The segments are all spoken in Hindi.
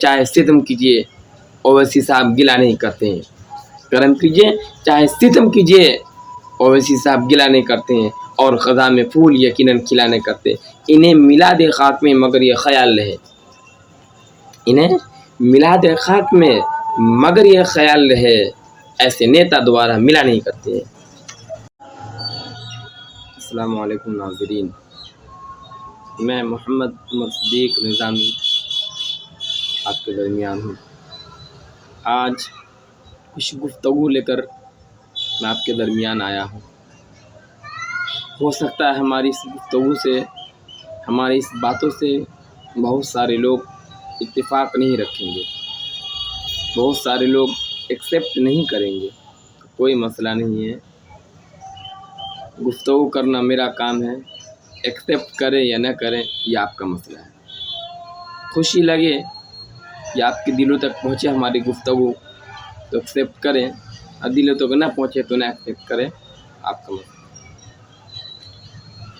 चाहे सितम कीजिए, ओवैसी साहब गिला नहीं करते हैं। करम कीजिए, चाहे सितम कीजिए, ओवैसी साहब गिला नहीं करते हैं। और ख़ज़ा में फूल यकीनन खिला नहीं करते। इन्हें मिला दे खाक में मगर ये ख़याल रहे, इन्हें मिला दे खाक में मगर ये ख़याल रहे, ऐसे नेता दोबारा मिला नहीं करते हैं। अस्सलामु अलैकुम नाज़रीन, मैं मोहम्मद उमर सिद्दीक़ निज़ामी आपके दरमियान हूँ। आज कुछ गुफ्तगू लेकर मैं आपके दरमियान आया हूँ। हो सकता है हमारी इस गुफ्तगू से, हमारी इस बातों से बहुत सारे लोग इत्तेफाक नहीं रखेंगे, बहुत सारे लोग एक्सेप्ट नहीं करेंगे। कोई मसला नहीं है, गुफ्तगू करना मेरा काम है। एक्सेप्ट करें या न करें ये आपका मसला है। खुशी लगे या आपके दिलों तक पहुँचे हमारी गुफ्तगू तो एक्सेप्ट करें, और दिलों तक ना पहुँचे तो ना एक्सेप्ट करें, आपका मसला।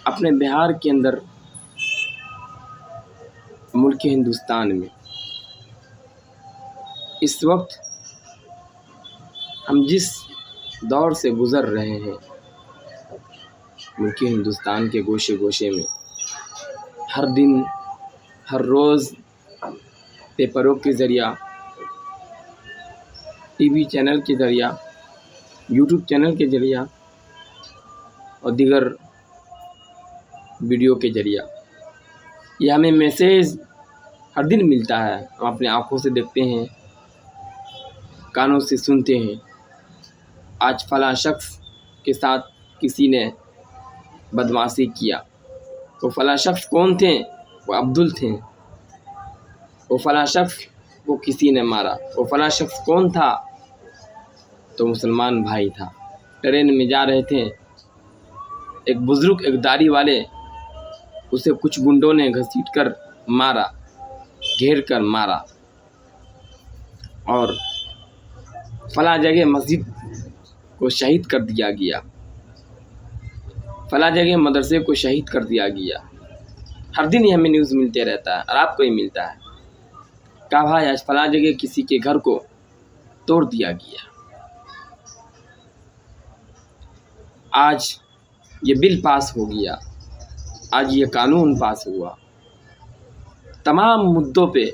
अपने बिहार के अंदर, मुल्क हिंदुस्तान में इस वक्त हम जिस दौर से गुज़र रहे हैं, मुल्क हिंदुस्तान के गोशे गोशे में हर दिन, हर रोज़ पेपरों के ज़रिया, टीवी चैनल के ज़रिया, यूट्यूब चैनल के ज़रिया और दीगर वीडियो के ज़रिया ये हमें मैसेज हर दिन मिलता है। हम अपने आँखों से देखते हैं, कानों से सुनते हैं। आज फ़लाँ शख्स के साथ किसी ने बदमाशी किया, तो फ़लाँ शख्स कौन थे? वो अब्दुल थे। वो फ़लाँ शख्स को किसी ने मारा, वो फ़लाँ शख्स कौन था? तो मुसलमान भाई था। ट्रेन में जा रहे थे, एक बुज़ुर्ग, एक दाढ़ी वाले, उसे कुछ गुंडों ने घसीट कर मारा, घेर कर मारा, और फ़लाँ जगह मस्जिद को शहीद कर दिया गया, फ़लाँ जगह मदरसे को शहीद कर दिया गया। हर दिन ही हमें न्यूज़ मिलते रहता है और आपको ही मिलता है। कहा भाई आज फ़लाँ जगह किसी के घर को तोड़ दिया गया, आज ये बिल पास हो गया, आज ये कानून पास हुआ। तमाम मुद्दों पे,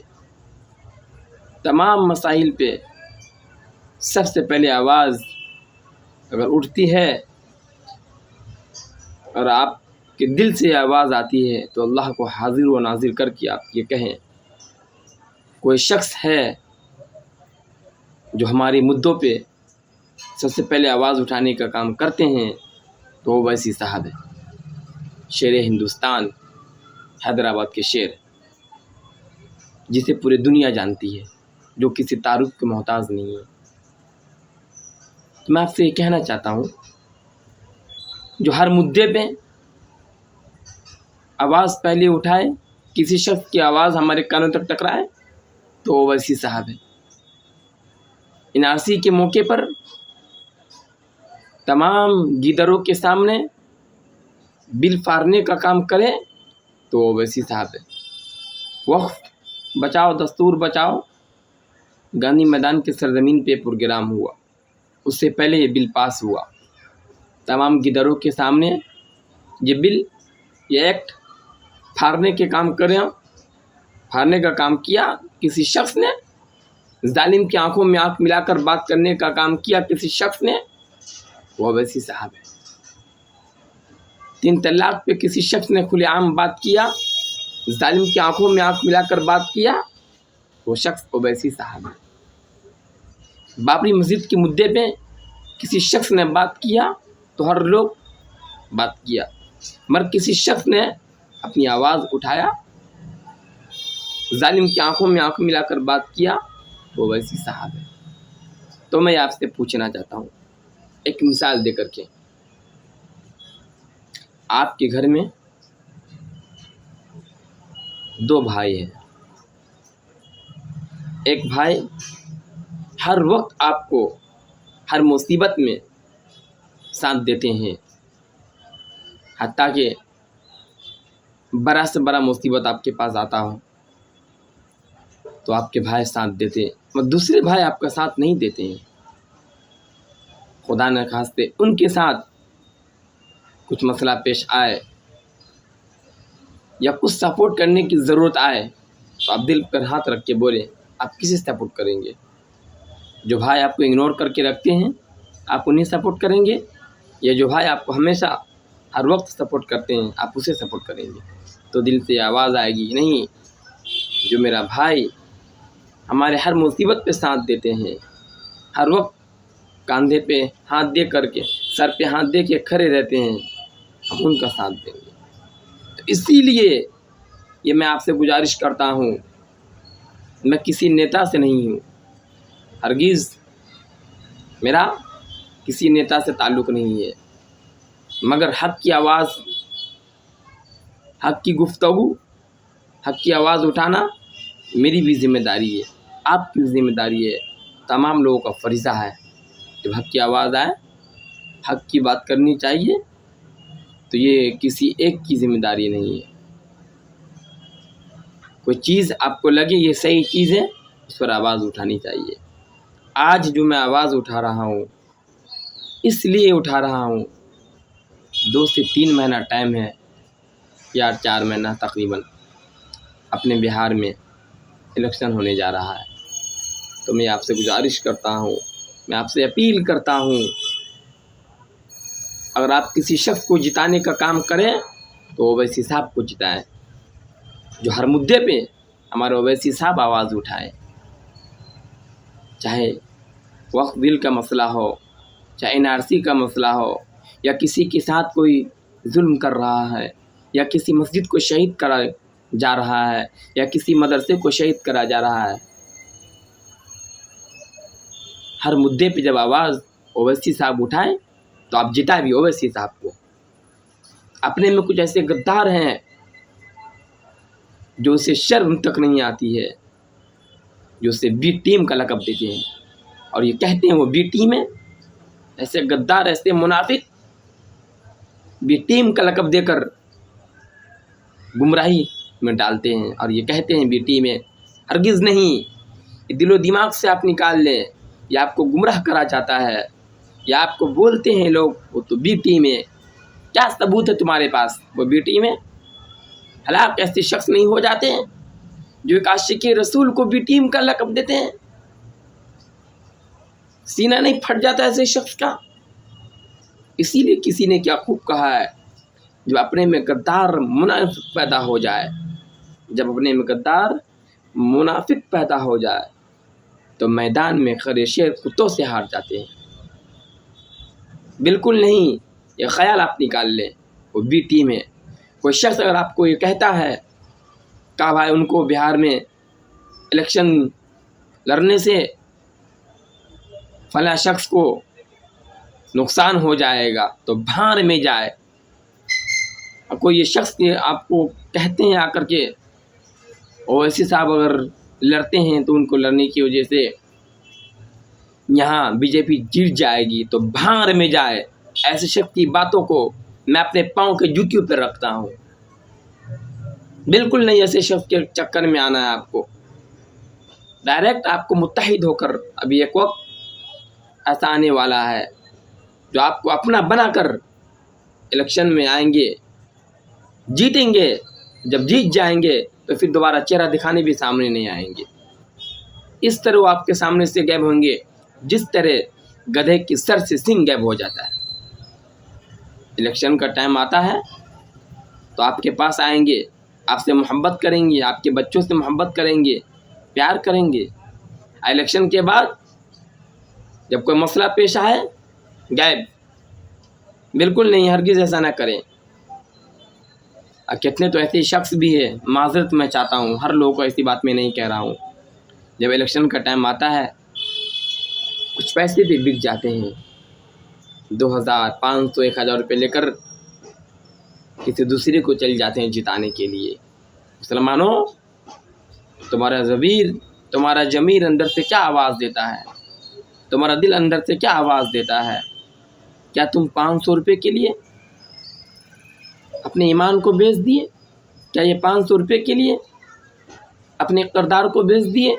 तमाम मसाइल पे सबसे पहले आवाज़ अगर उठती है और आपके दिल से आवाज़ आती है तो अल्लाह को हाजिर व नाजिर करके आप ये कहें, कोई शख्स है जो हमारे मुद्दों पे सबसे पहले आवाज़ उठाने का काम करते हैं, तो वो ओवैसी साहब है। शेर हिंदुस्तान, हैदराबाद के शेर, जिसे पूरी दुनिया जानती है, जो किसी तारुफ के मोहताज नहीं है। तो मैं आपसे ये कहना चाहता हूँ, जो हर मुद्दे पे आवाज़ पहले उठाए, किसी शख्स की आवाज़ हमारे कानों तक टकराए, तो ओवैसी साहब है। एनआरसी के मौके पर तमाम गीदरों के सामने बिल फाड़ने का काम करें, तो ओवैसी साहब है। वक्फ बचाओ, दस्तूर बचाओ, गांधी मैदान के सरजमीन पे प्रोग्राम हुआ, उससे पहले ये बिल पास हुआ। तमाम गिदरों के सामने ये बिल, ये एक्ट फाड़ने के काम करें, फाड़ने का काम किया किसी शख्स ने, जालिम की आंखों में आंख मिलाकर बात करने का काम किया किसी शख्स ने, वो ओवैसी साहब है। 3 तलाक पे किसी शख्स ने खुलेआम बात किया, जालिम की आंखों में आंख मिलाकर बात किया, वो शख्स ओवैसी साहब है। बाबरी मस्जिद के मुद्दे पे किसी शख्स ने बात किया तो हर लोग बात किया, मगर किसी शख्स ने अपनी आवाज़ उठाया, जालिम की आंखों में आंख मिलाकर बात किया, वो ओवैसी साहब है। तो मैं आपसे पूछना चाहता हूँ, एक मिसाल दे करके, आपके घर में 2 भाई हैं। एक भाई हर वक्त आपको हर मुसीबत में साथ देते हैं, हत्ता कि बड़ा से बड़ा मुसीबत आपके पास आता हो तो आपके भाई साथ देते हैं, मगर दूसरे भाई आपका साथ नहीं देते हैं। खुदा न खास्ते उनके साथ कुछ मसला पेश आए या कुछ सपोर्ट करने की ज़रूरत आए तो आप दिल पर हाथ रख के बोले, आप किसे सपोर्ट करेंगे? जो भाई आपको इग्नोर करके रखते हैं आप उन्हें सपोर्ट करेंगे, या जो भाई आपको हमेशा हर वक्त सपोर्ट करते हैं आप उसे सपोर्ट करेंगे? तो दिल से आवाज़ आएगी, नहीं, जो मेरा भाई हमारे हर मुसीबत पे साथ देते हैं, हर वक्त कंधे पे हाथ दे करके, सर पे हाथ दे के खड़े रहते हैं, हम उनका साथ देंगे। तो इसीलिए ये मैं आपसे गुजारिश करता हूँ, मैं किसी नेता से नहीं हूँ, हरगिज़ मेरा किसी नेता से ताल्लुक़ नहीं है, मगर हक़ की आवाज़, हक़ की गुफ्तगू, हक़ की आवाज़ उठाना मेरी भी ज़िम्मेदारी है, आपकी भी ज़िम्मेदारी है, तमाम लोगों का फ़रीज़ा है। जब हक़ की आवाज़ आए, हक़ की बात करनी चाहिए, तो ये किसी एक की ज़िम्मेदारी नहीं है। कोई चीज़ आपको लगे ये सही चीज़ है, उस पर आवाज़ उठानी चाहिए। आज जो मैं आवाज़ उठा रहा हूँ इसलिए उठा रहा हूँ, 2 से 3 महीना टाइम है या 4 महीना तकरीबन, अपने बिहार में इलेक्शन होने जा रहा है। तो मैं आपसे गुजारिश करता हूँ, मैं आपसे अपील करता हूँ, अगर आप किसी शख्स को जिताने का काम करें तो ओवैसी साहब को जिताएं, जो हर मुद्दे पे हमारे ओवैसी साहब आवाज़ उठाएं। चाहे वक्फ बिल का मसला हो, चाहे NRC का मसला हो, या किसी के साथ कोई जुल्म कर रहा है, या किसी मस्जिद को शहीद करा जा रहा है, या किसी मदरसे को शहीद करा जा रहा है, हर मुद्दे पे जब आवाज़ ओवैसी साहब उठाएं तो आप जिता भी ओवैसी साहब को। अपने में कुछ ऐसे गद्दार हैं जो उसे शर्म तक नहीं आती है, जो उसे बी टीम का लक़ब देते हैं और ये कहते हैं वो बी टीम है। ऐसे गद्दार, ऐसे मुनाफिक बी टीम का लक़ब देकर गुमराही में डालते हैं और ये कहते हैं बी टीम है। हरगिज़ नहीं, ये दिलो दिमाग से आप निकाल लें, या आपको गुमराह करा जाता है, या आपको बोलते हैं लोग वो तो बी टीम है। क्या सबूत है तुम्हारे पास वो बी टीम है? हलाक ऐसे शख्स नहीं हो जाते हैं जो एक आशिक़ रसूल को बी टीम का लक़ब देते हैं? सीना नहीं फट जाता ऐसे शख्स का? इसीलिए किसी ने क्या खूब कहा है, जब अपने में गद्दार मुनाफिक पैदा हो जाए, जब अपने में गद्दार मुनाफिक पैदा हो जाए तो मैदान में खड़े शेर कुत्तों से हार जाते हैं। बिल्कुल नहीं, ये ख्याल आप निकाल लें, वो बी टीम है। कोई शख्स अगर आपको ये कहता है कि भाई उनको बिहार में इलेक्शन लड़ने से फला शख्स को नुकसान हो जाएगा, तो भाड़ में जाए। और कोई ये शख्स आपको कहते हैं आकर के ओवैसी साहब अगर लड़ते हैं तो उनको लड़ने की वजह से यहाँ बीजेपी जीत जाएगी, तो भाड़ में जाए। ऐसे शख्स की बातों को मैं अपने पाँव के जूतियों पर रखता हूँ। बिल्कुल नहीं ऐसे शख्स के चक्कर में आना है आपको। डायरेक्ट आपको मुत्तहिद होकर, अभी एक वक्त ऐसा आने वाला है जो आपको अपना बनाकर इलेक्शन में आएंगे, जीतेंगे। जब जीत जाएंगे तो फिर दोबारा चेहरा दिखाने भी सामने नहीं आएंगे। इस तरह वो आपके सामने से गायब होंगे जिस तरह गधे की सर से सींग गायब हो जाता है। इलेक्शन का टाइम आता है तो आपके पास आएंगे, आपसे मोहब्बत करेंगे, आपके बच्चों से मोहब्बत करेंगे, प्यार करेंगे। इलेक्शन के बाद जब कोई मसला पेश आए, गायब। बिल्कुल नहीं, हरगिज़ ऐसा ना करें। कितने तो ऐसे शख्स भी है, माजरत मैं चाहता हूँ, हर लोगों को ऐसी बात मैं नहीं कह रहा हूँ। जब इलेक्शन का टाइम आता है कुछ पैसे भी बिक जाते हैं, 2000, 500, 1000 रुपये लेकर किसी दूसरे को चल जाते हैं जिताने के लिए। मुसलमानों, तुम्हारा ज़मीर, तुम्हारा ज़मीर अंदर से क्या आवाज़ देता है? तुम्हारा दिल अंदर से क्या आवाज़ देता है? क्या तुम 500 रुपये के लिए अपने ईमान को बेच दिए? क्या ये 500 रुपये के लिए अपने किरदार को बेच दिए।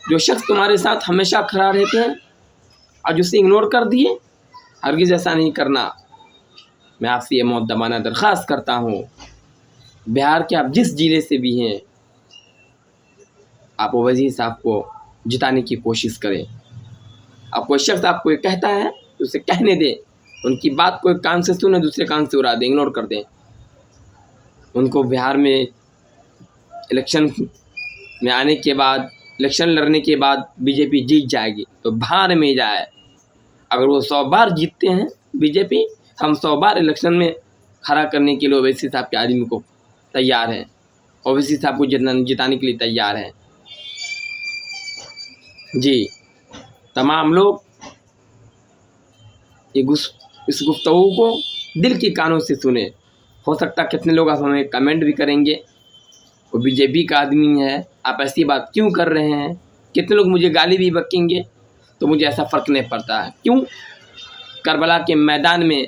जो शख्स तुम्हारे साथ हमेशा खड़ा रहते हैं आज उसे इग्नोर कर दिए। हरगिज़ ऐसा नहीं करना। मैं आपसे ये मुअद्दबाना दरख्वास्त करता हूँ, बिहार के आप जिस ज़िले से भी हैं, आप ओवैसी साहब को जिताने की कोशिश करें। अब कोई शख्स आपको ये कहता है तो उसे कहने दें, उनकी बात को एक कान से सुने दूसरे कान से उड़ा दें, इग्नोर कर दें। उनको बिहार में इलेक्शन में आने के बाद, इलेक्शन लड़ने के बाद बीजेपी जीत जाएगी तो भाड़ में जाए। अगर वो 100 बार जीतते हैं बीजेपी, हम 100 बार इलेक्शन में खड़ा करने के लिए ओवैसी साहब के आदमी को तैयार हैं, ओवैसी साहब को जिताने के लिए तैयार हैं। जी, तमाम लोग इस गुफ्तगू को दिल की कानों से सुने। हो सकता कितने लोग आप हमें कमेंट भी करेंगे, वो बीजेपी का आदमी है, आप ऐसी बात क्यों कर रहे हैं। कितने लोग मुझे गाली भी बकेंगे, तो मुझे ऐसा फ़र्क नहीं पड़ता है। क्यों? करबला के मैदान में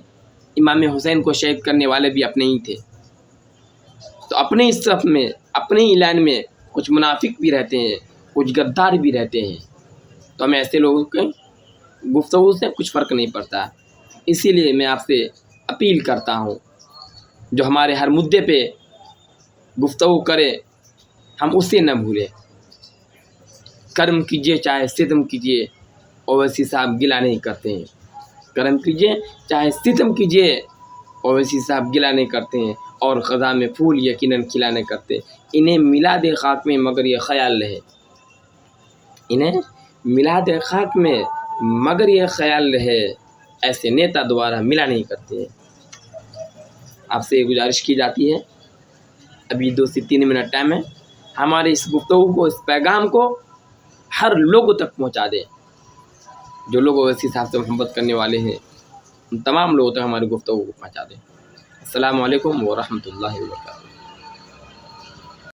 इमाम हुसैन को शहीद करने वाले भी अपने ही थे। तो अपने इस सफ़ में, अपने ही लाइन में कुछ मुनाफिक भी रहते हैं, कुछ गद्दार भी रहते हैं। तो हमें ऐसे लोगों के गुफ्तगू से कुछ फ़र्क नहीं पड़ता। इसीलिए मैं आपसे अपील करता हूँ, जो हमारे हर मुद्दे पे गुफ्तगू करे, हम उसे न भूलें। कर्म कीजिए चाहे सितम कीजिए, ओवैसी साहब गिला नहीं करते हैं। कर्म कीजिए चाहे सितम कीजिए, ओवैसी साहब गिला नहीं करते हैं। और ख़ज़ा में फूल यकीनन खिला नहीं करते। इन्हें मिला दे खाक में मगर ये ख़याल रहे, इन्हें मिला दे खाक में मगर ये ख़याल रहे, ऐसे नेता दोबारा मिला नहीं करते हैं। आपसे गुजारिश की जाती है, अभी 2 से 3 मिनट टाइम है, हमारे इस गुफ्तगू को, इस पैगाम को हर लोगों तक पहुंचा दें। जो लोग ओवैसी साहब से मोहब्बत करने वाले हैं, उन तमाम लोगों तक हमारी गुफ्तगू को पहुंचा दें। अस्सलामु अलैकुम व रहमतुल्लाहि व बरकातहू।